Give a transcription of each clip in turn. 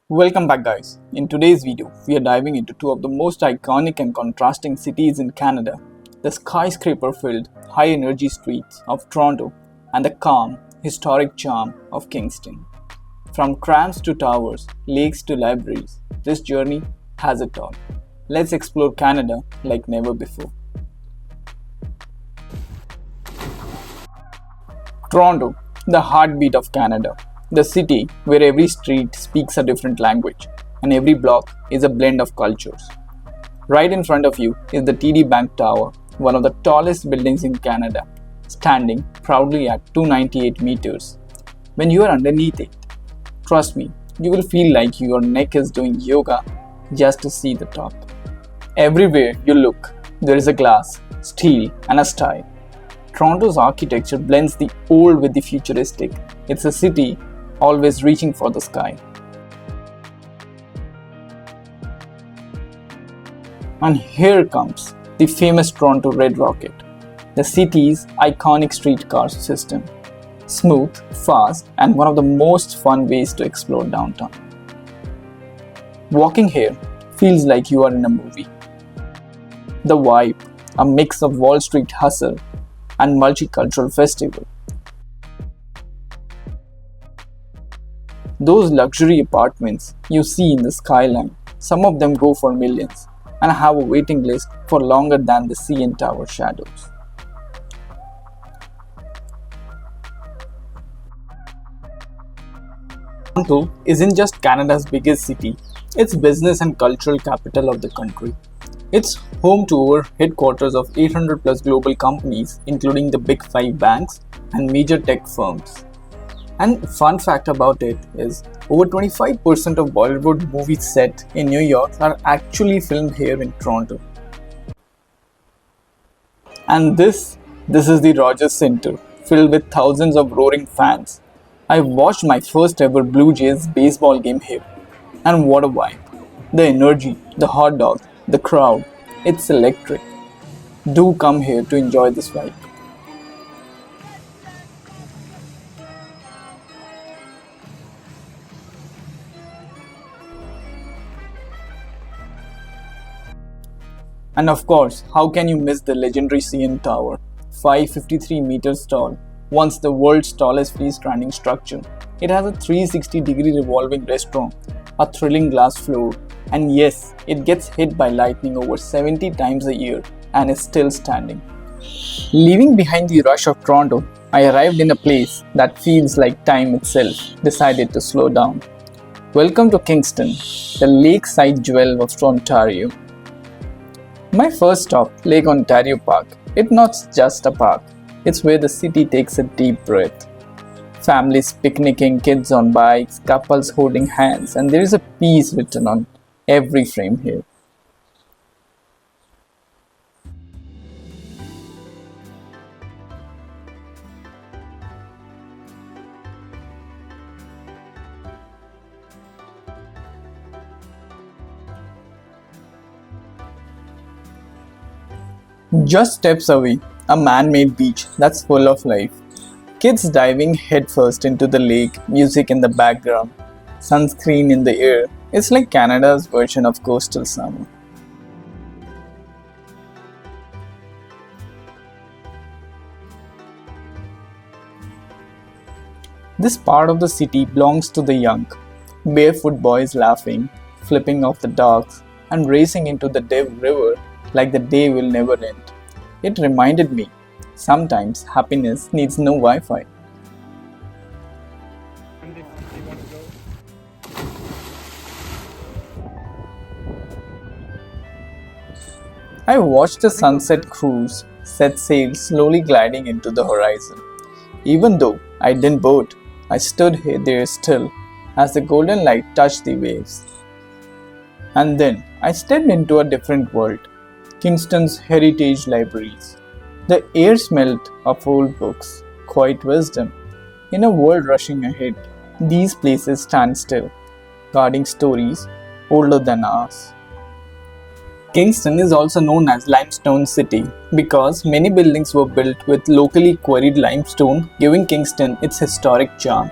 Welcome back guys. In today's video, we are diving into two of the most iconic and contrasting cities in Canada, the skyscraper-filled, high-energy streets of Toronto and the calm, historic charm of Kingston. From trams to towers, lakes to libraries, this journey has it all. Let's explore Canada like never before. Toronto, the heartbeat of Canada. The city where every street speaks a different language and every block is a blend of cultures. Right in front of you is the TD Bank Tower, one of the tallest buildings in Canada, standing proudly at 298 meters. When you are underneath it, trust me, you will feel like your neck is doing yoga just to see the top. Everywhere you look, there is a glass, steel, and a style. Toronto's architecture blends the old with the futuristic. It's a city always reaching for the sky. And here comes the famous Toronto Red Rocket, the city's iconic streetcar system. Smooth, fast, and one of the most fun ways to explore downtown. Walking here feels like you are in a movie. The vibe, a mix of Wall Street hustle and multicultural festival. Those luxury apartments you see in the skyline, some of them go for millions and have a waiting list for longer than the CN Tower shadows. Toronto isn't just Canada's biggest city, it's business and cultural capital of the country. It's home to our headquarters of 800 plus global companies, including the big 5 banks and major tech firms. And fun fact about it is over 25% of Bollywood movies set in New York are actually filmed here in Toronto. And this is the Rogers Centre, filled with thousands of roaring fans. I watched my first ever Blue Jays baseball game here. And what a vibe. The energy, the hot dogs, the crowd, it's electric. Do come here to enjoy this vibe. And of course, how can you miss the legendary CN Tower, 553 meters tall, once the world's tallest freestanding structure. It has a 360-degree revolving restaurant, a thrilling glass floor, and yes, it gets hit by lightning over 70 times a year and is still standing. Leaving behind the rush of Toronto, I arrived in a place that feels like time itself decided to slow down. Welcome to Kingston, the lakeside jewel of Ontario. My first stop, Lake Ontario Park. It's not just a park, it's where the city takes a deep breath. Families picnicking, kids on bikes, couples holding hands, and there is a peace written on every frame here. Just steps away, a man-made beach that's full of life. Kids diving headfirst into the lake, music in the background, sunscreen in the air. It's like Canada's version of coastal summer. This part of the city belongs to the young. Barefoot boys laughing, flipping off the docks, and racing into the Dev River like the day will never end. It reminded me, sometimes happiness needs no Wi-Fi. I watched the sunset cruise set sail slowly gliding into the horizon. Even though I didn't boat, I stood there still as the golden light touched the waves. And then I stepped into a different world. Kingston's heritage libraries. The air smelled of old books, quiet wisdom. In a world rushing ahead, these places stand still, guarding stories older than ours. Kingston is also known as Limestone City because many buildings were built with locally quarried limestone, giving Kingston its historic charm.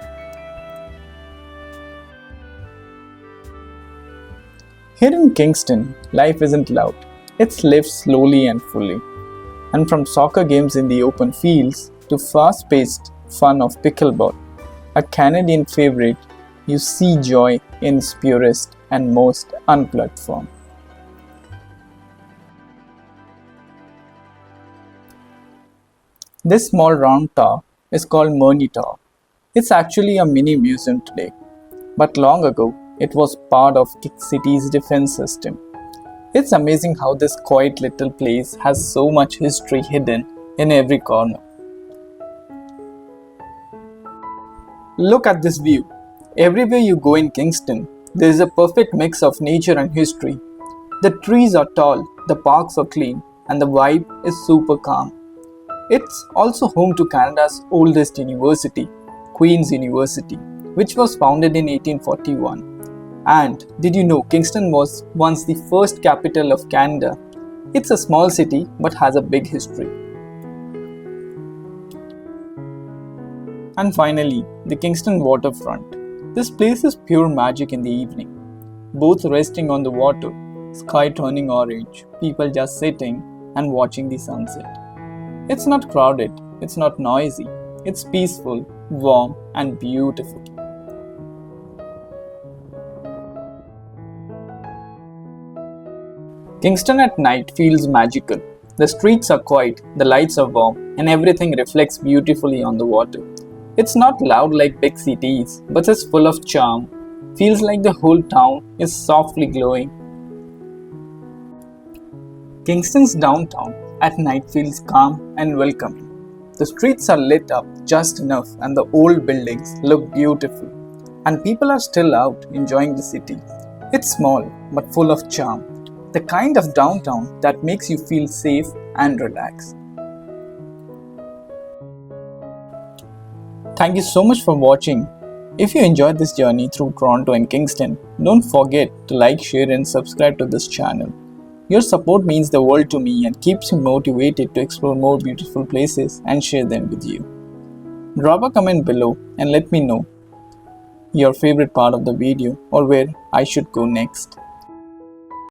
Here in Kingston, life isn't loud. It's lived slowly and fully. And from soccer games in the open fields to fast-paced fun of pickleball, a Canadian favorite, you see joy in its purest and most unplugged form. This small round tower is called Murney Tower. It's actually a mini museum today, but long ago it was part of the city's defense system. It's amazing how this quiet little place has so much history hidden in every corner. Look at this view. Everywhere you go in Kingston, there is a perfect mix of nature and history. The trees are tall, the parks are clean, and the vibe is super calm. It's also home to Canada's oldest university, Queen's University, which was founded in 1841. And did you know Kingston was once the first capital of Canada? It's a small city but has a big history. And finally, the Kingston Waterfront. This place is pure magic in the evening. Both resting on the water, sky turning orange, people just sitting and watching the sunset. It's not crowded, it's not noisy, it's peaceful, warm and beautiful. Kingston at night feels magical. The streets are quiet, the lights are warm, and everything reflects beautifully on the water. It's not loud like big cities, but it's full of charm. Feels like the whole town is softly glowing. Kingston's downtown at night feels calm and welcoming. The streets are lit up just enough and the old buildings look beautiful. And people are still out enjoying the city. It's small but full of charm. The kind of downtown that makes you feel safe and relaxed. Thank you so much for watching. If you enjoyed this journey through Toronto and Kingston, don't forget to like, share and subscribe to this channel. Your support means the world to me and keeps me motivated to explore more beautiful places and share them with you. Drop a comment below and let me know your favorite part of the video or where I should go next.